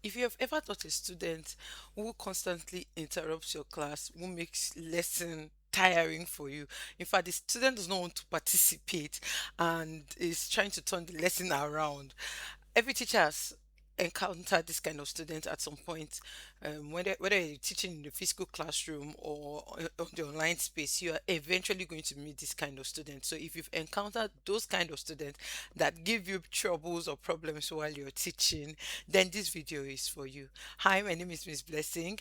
If you have ever taught a student who constantly interrupts your class, who makes lesson tiring for you, in fact, the student does not want to participate and is trying to turn the lesson around. Every teacher has encountered this kind of student at some point, whether you're teaching in the physical classroom or on the online space, you are eventually going to meet this kind of student. So if you've encountered those kind of students that give you troubles or problems while you're teaching, then this video is for you. Hi, my name is Miss Blessing,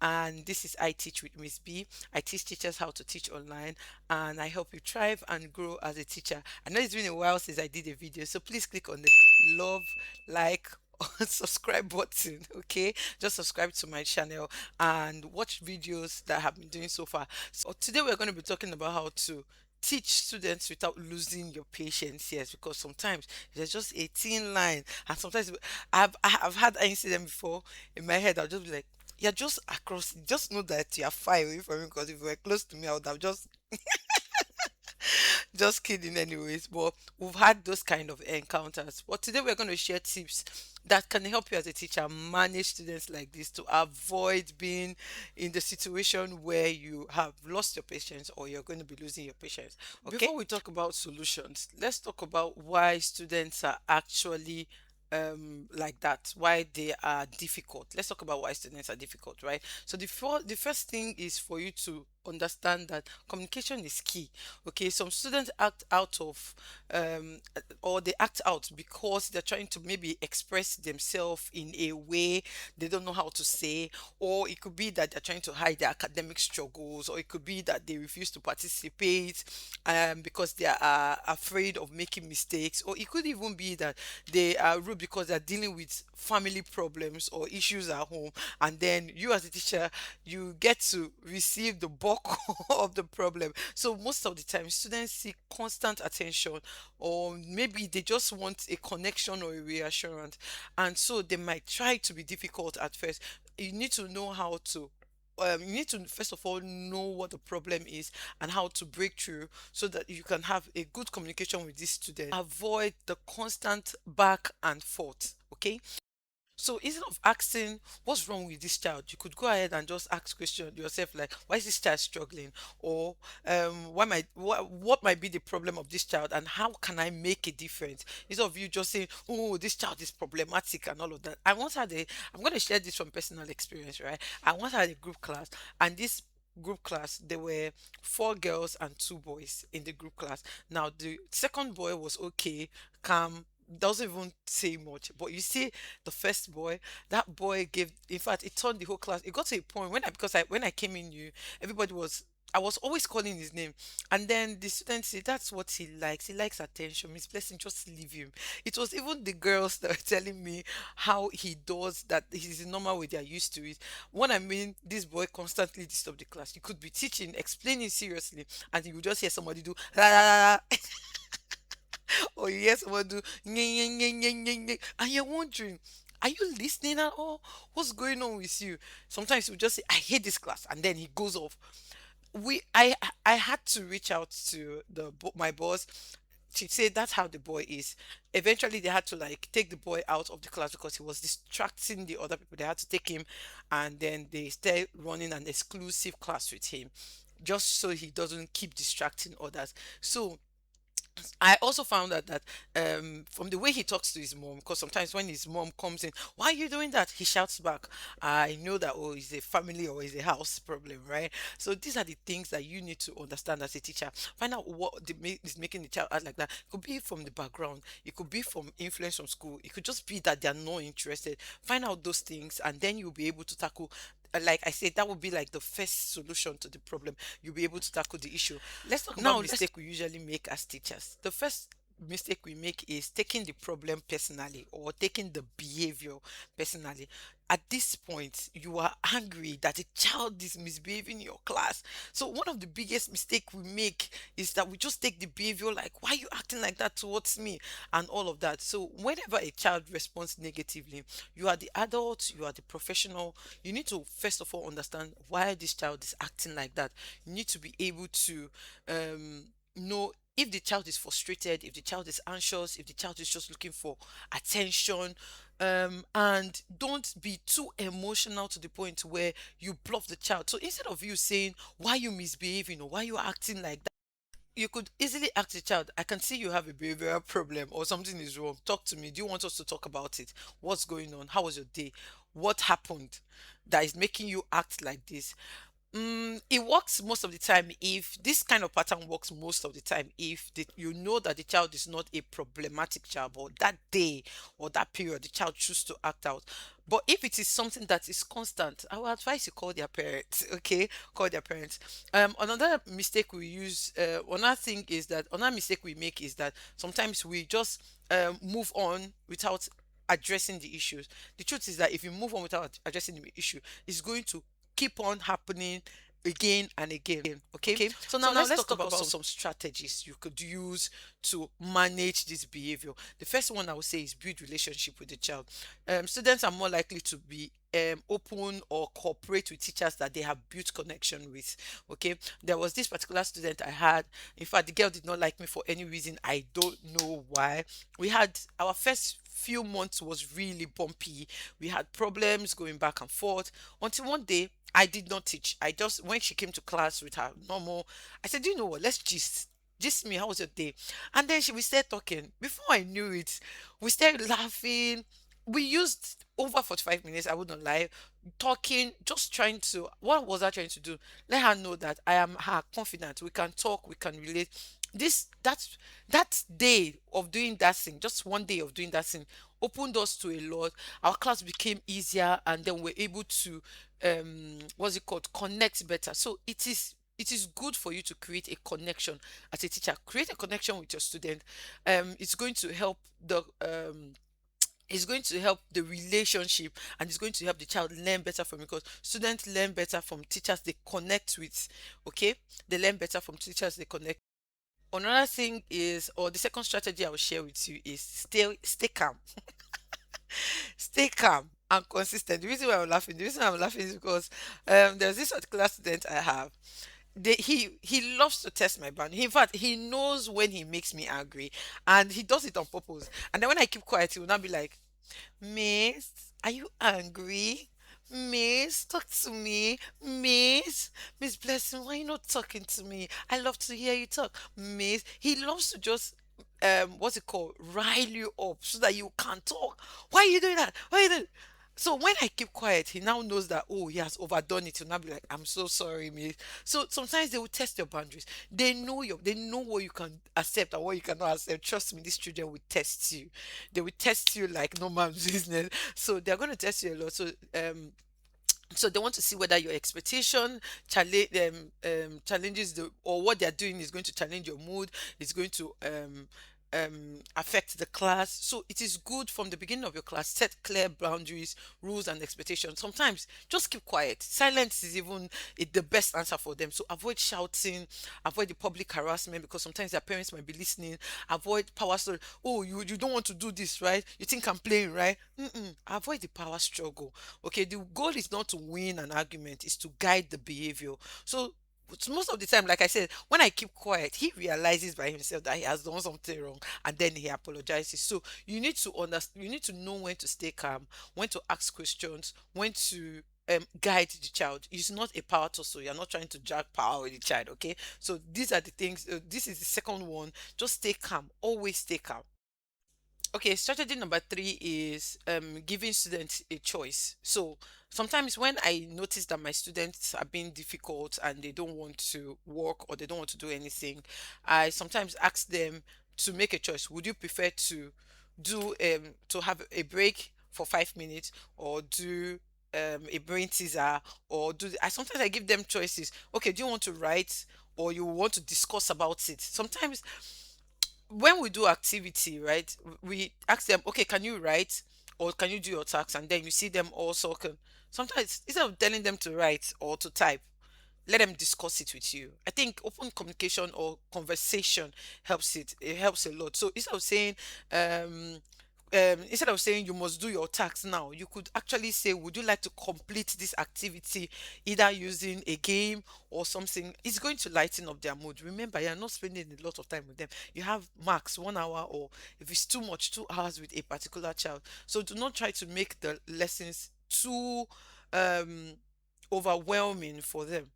and this is I Teach with Miss B. I teach teachers how to teach online, and I help you thrive and grow as a teacher. I know it's been a while since I did a video, so please click on the love, like, or subscribe button. Okay, just subscribe to my channel and watch videos that I have been doing so far. So today we're going to be talking about how to teach students without losing your patience. Yes, because sometimes there's just a thin line, and sometimes I've had an incident before in my head. I'll just be like, "You're just across. Just know that you're far away from me. Because if you were close to me, I would have just kidding, anyways. But we've had those kind of encounters. But today we're going to share tips that can help you as a teacher manage students like this to avoid being in the situation where you have lost your patience or you're going to be losing your patience. Okay. Before we talk about solutions, let's talk about why students are actually like that, why they are difficult. Let's talk about why students are difficult, right? So the first thing is for you to understand that communication is key. Okay, some students act out of or they act out because they're trying to maybe express themselves in a way they don't know how to say, or it could be that they're trying to hide their academic struggles, or it could be that they refuse to participate because they are afraid of making mistakes, or it could even be that they are rude because they're dealing with family problems or issues at home, and then you as a teacher, you get to receive the bulk of the problem. So most of the time students seek constant attention, or maybe they just want a connection or a reassurance, and so they might try to be difficult at first. You need to know how to you need to first of all know what the problem is and how to break through so that you can have a good communication with this student. Avoid the constant back and forth. Okay, so instead of asking what's wrong with this child, you could go ahead and just ask question yourself like, why is this child struggling? Or what might be the problem of this child and how can I make a difference? Instead of you just saying, oh, this child is problematic and all of that. I'm gonna share this from personal experience, right? I once had a group class, and this group class there were four girls and two boys in the group class. Now the second boy was okay, calm, doesn't even say much, but you see the first boy, that boy gave, in fact, it turned the whole class. It got to a point when I came in new, everybody was, I was always calling his name, and then the students say that's what he likes. He likes attention. Miss Blessing, just leave him. It was even the girls that were telling me how he does that. He's normal way they are used to it. What I mean, this boy constantly disturb the class. You could be teaching, explaining seriously, and you would just hear somebody do la la la la, or you hear someone do nye, nye, nye, nye, nye, nye, and you're wondering, are you listening at all? What's going on with you? Sometimes you just say, I hate this class, and then he goes off. I had to reach out to my boss. She said that's how the boy is. Eventually they had to like take the boy out of the class because he was distracting the other people. They had to take him, and then they started running an exclusive class with him just so he doesn't keep distracting others. So I also found out that from the way he talks to his mom, because sometimes when his mom comes in, why are you doing that? He shouts back. I know that, oh, it's a family or it's a house problem, right? So these are the things that you need to understand as a teacher. Find out what is making the child act like that. It could be from the background, it could be from influence from school, it could just be that they're not interested. Find out those things, and then you'll be able to tackle. Like I said, that would be like the first solution to the problem. You'll be able to tackle the issue. Let's talk about mistake we usually make as teachers. The first mistake we make is taking the problem personally or taking the behavior personally. At this point, you are angry that a child is misbehaving in your class. So one of the biggest mistake we make is that we just take the behavior like, why are you acting like that towards me? And all of that. So whenever a child responds negatively, you are the adult, you are the professional. You need to first of all understand why this child is acting like that. You need to be able to know if the child is frustrated, if the child is anxious, if the child is just looking for attention. And don't be too emotional to the point where you bluff the child. So instead of you saying why you misbehaving or why you acting like that, you could easily ask the child, I can see you have a behavioral problem or something is wrong. Talk to me. Do you want us to talk about it? What's going on? How was your day? What happened that is making you act like this? It works most of the time if this kind of pattern works most of the time if you know that the child is not a problematic child, or that day or that period the child choose to act out. But if it is something that is constant, I will advise you call their parents. Okay, call their parents. Another mistake we use, another thing is that another mistake we make is that sometimes we just move on without addressing the issues. The truth is that if you move on without addressing the issue, it's going to keep on happening again and again. Okay. Okay. So So now now let's let's talk talk about about some strategies you could use to manage this behavior. The first one I would say is build relationship with the child. Students are more likely to be open or cooperate with teachers that they have built connection with. Okay. There was this particular student I had. In fact, the girl did not like me for any reason. I don't know why. We had our first few months was really bumpy. We had problems going back and forth until one day I did not teach. I just, when she came to class with her normal, I said, "Do you know what? Let's gist me. How was your day?" And then we started talking. Before I knew it, we started laughing. We used over 45 minutes, I wouldn't lie, talking, just trying to, what was I trying to do? Let her know that I am her confidant. We can talk, we can relate. This, that day of doing that thing, just one day of doing that thing, opened us to a lot. Our class became easier, and then we're able to what's it called, connect better. So it is good for you to create a connection as a teacher. Create a connection with your student. It's going to help the relationship, and it's going to help the child learn better from, because students learn better from teachers they connect with. Okay, they learn better from teachers they connect. Another thing is, or the second strategy I will share with you is stay calm. Stay calm and consistent. The reason I'm laughing is because there's this particular student I have. He loves to test my boundary. In fact, he knows when he makes me angry, and he does it on purpose. And then when I keep quiet, he will not be like, "Miss, are you angry? Miss, talk to me. Miss Blessing, why are you not talking to me? I love to hear you talk. Miss." He loves to just what's it called? Rile you up so that you can talk. Why are you doing that? Why are you doing? So when I keep quiet, he now knows that, oh, he has overdone it. He'll now be like, "I'm so sorry, miss." So sometimes they will test your boundaries. They know what you can accept and what you cannot accept. Trust me, these children will test you. They will test you like no man's business. So they're going to test you a lot. So they want to see whether your expectation challenges or what they're doing is going to challenge your mood, is going to affect the class. So it is good from the beginning of your class, set clear boundaries, rules, and expectations. Sometimes just keep quiet. Silence is even the best answer for them. So avoid shouting, avoid the public harassment, because sometimes their parents might be listening. Avoid power story. "Oh, you don't want to do this, right? You think I'm playing, right?" Avoid the power struggle. Okay, the goal is not to win an argument, it's to guide the behavior. So most of the time, like I said, when I keep quiet, he realizes by himself that he has done something wrong, and then he apologizes. So you need to understand, you need to know when to stay calm, when to ask questions, when to guide the child. It's not a power tussle. You're not trying to drag power with the child. Okay, so these are the things. This is the second one. Just stay calm. Always stay calm. Okay, strategy number three is giving students a choice. So sometimes when I notice that my students are being difficult and they don't want to work or they don't want to do anything, I sometimes ask them to make a choice. Would you prefer to have a break for 5 minutes, or do a brain teaser, or I sometimes I give them choices. Okay, do you want to write, or you want to discuss about it? Sometimes when we do activity, right, we ask them, "Okay, can you write, or can you do your tasks?" And then you see them also can, sometimes instead of telling them to write or to type, let them discuss it with you. I think open communication or conversation helps a lot. So instead of saying, um instead of saying you must do your task now, you could actually say, would you like to complete this activity, either using a game or something? It's going to lighten up their mood. Remember, you're not spending a lot of time with them. You have max 1 hour, or if it's too much, 2 hours with a particular child. So do not try to make the lessons too um overwhelming for them.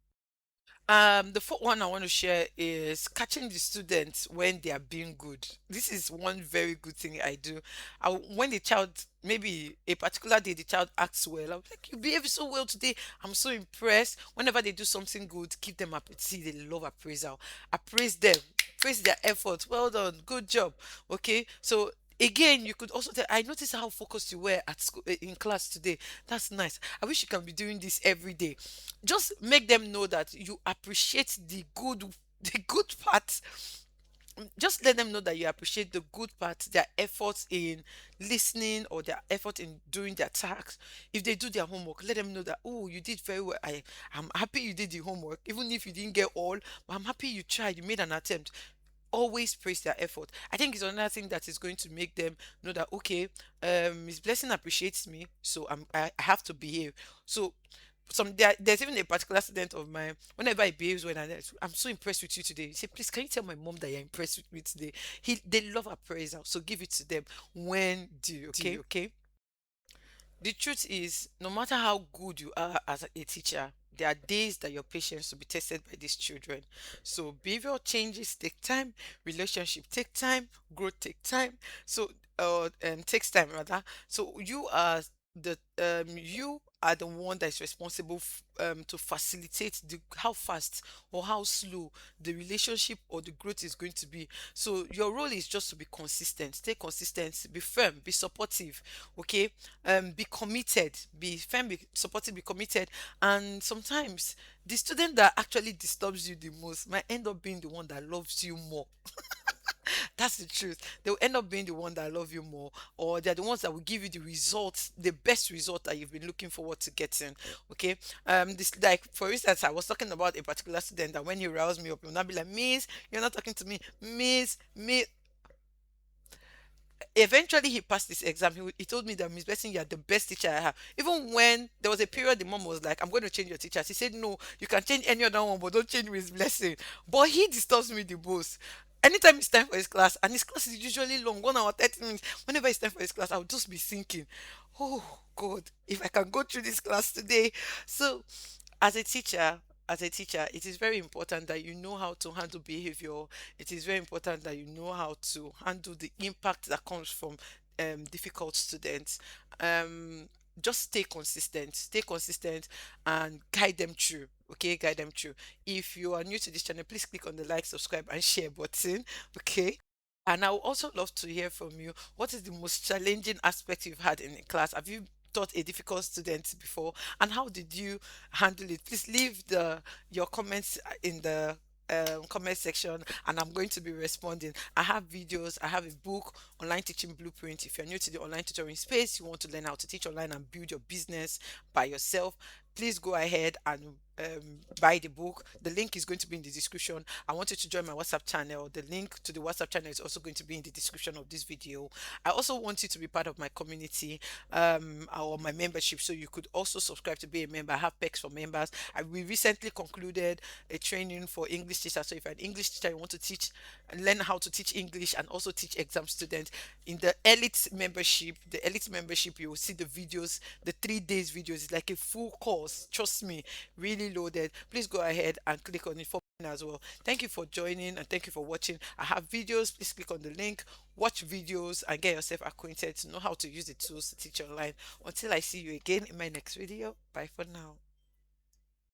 The fourth one I want to share is catching the students when they are being good. This is one very good thing I do. When the child, maybe a particular day, the child acts well, I'm like, you behave so well today. I'm so impressed. Whenever they do something good, give them up. See, they love appraisal. Appraise them, praise their efforts. Well done, good job. Okay, so again, you could also tell, I noticed how focused you were at school, in class today. That's nice. I wish you can be doing this every day. Just make them know that you appreciate the good, the good part. Just let them know that you appreciate the good part, their efforts in listening or their effort in doing their tasks. If they do their homework, let them know that, oh, you did very well. I'm happy you did the homework, even if you didn't get all, but I'm happy you tried, you made an attempt. Always praise their effort. I think it's another thing that is going to make them know that, okay, Miss Blessing appreciates me, so I have to behave. So there's even a particular student of mine. Whenever he behaves when I'm so impressed with you today. He say, please, can you tell my mom that you're impressed with me today? They love appraisal, so give it to them when due. Okay, okay. The truth is, no matter how good you are as a teacher, there are days that your patience will be tested by these children. So behavioral changes take time, relationship take time, growth take time. So takes time rather. So you are the one that is responsible to facilitate the how fast or how slow the relationship or the growth is going to be. So your role is just to be consistent, stay consistent, be firm, be supportive, okay, be committed, be firm, be supportive, be committed. And sometimes the student that actually disturbs you the most might end up being the one that loves you more. That's the truth. They'll end up being the one that love you more, or they're the ones that will give you the results, the best result that you've been looking forward to getting. Okay. This, like, for instance, I was talking about a particular student that when he roused me up, he'll not be like, Miss, you're not talking to me, Miss. Eventually he passed this exam. He told me that, Miss Blessing, you're the best teacher I have. Even when there was a period the mom was like, I'm going to change your teacher, she said, no, you can change any other one, but don't change Miss Blessing. But he disturbs me the most. Anytime it's time for his class, and his class is usually long, 1 hour 30 minutes. Whenever it's time for his class, I'll just be thinking, oh God, if I can go through this class today. So as a teacher, it is very important that you know how to handle behavior. It is very important that you know how to handle the impact that comes from difficult students. um just stay consistent and guide them through. Okay, guide them through. If you are new to this channel, please click on the like, subscribe and share button. Okay, and I would also love to hear from you. What is the most challenging aspect you've had in a class? Have you taught a difficult student before, and how did you handle it? Please leave the your comments in the comment section, and I'm going to be responding. I have videos, I have a book, Online Teaching Blueprint. If you're new to the online tutoring space, you want to learn how to teach online and build your business by yourself, please go ahead and buy the book. The link is going to be in the description. I want you to join my WhatsApp channel. The link to the WhatsApp channel is also going to be in the description of this video. I also want you to be part of my community, or my membership, so you could also subscribe to be a member. I have perks for members. We recently concluded a training for English teachers. So if you're an English teacher, you want to teach and learn how to teach English and also teach exam students, in the elite membership, you will see the videos, the 3 days videos. It's like a full course. Trust me, really loaded. Please go ahead and click on it for me as well. Thank you for joining and thank you for watching. I have videos. Please click on the link, watch videos, and get yourself acquainted to know how to use the tools to teach online. Until I see you again in my next video, bye for now.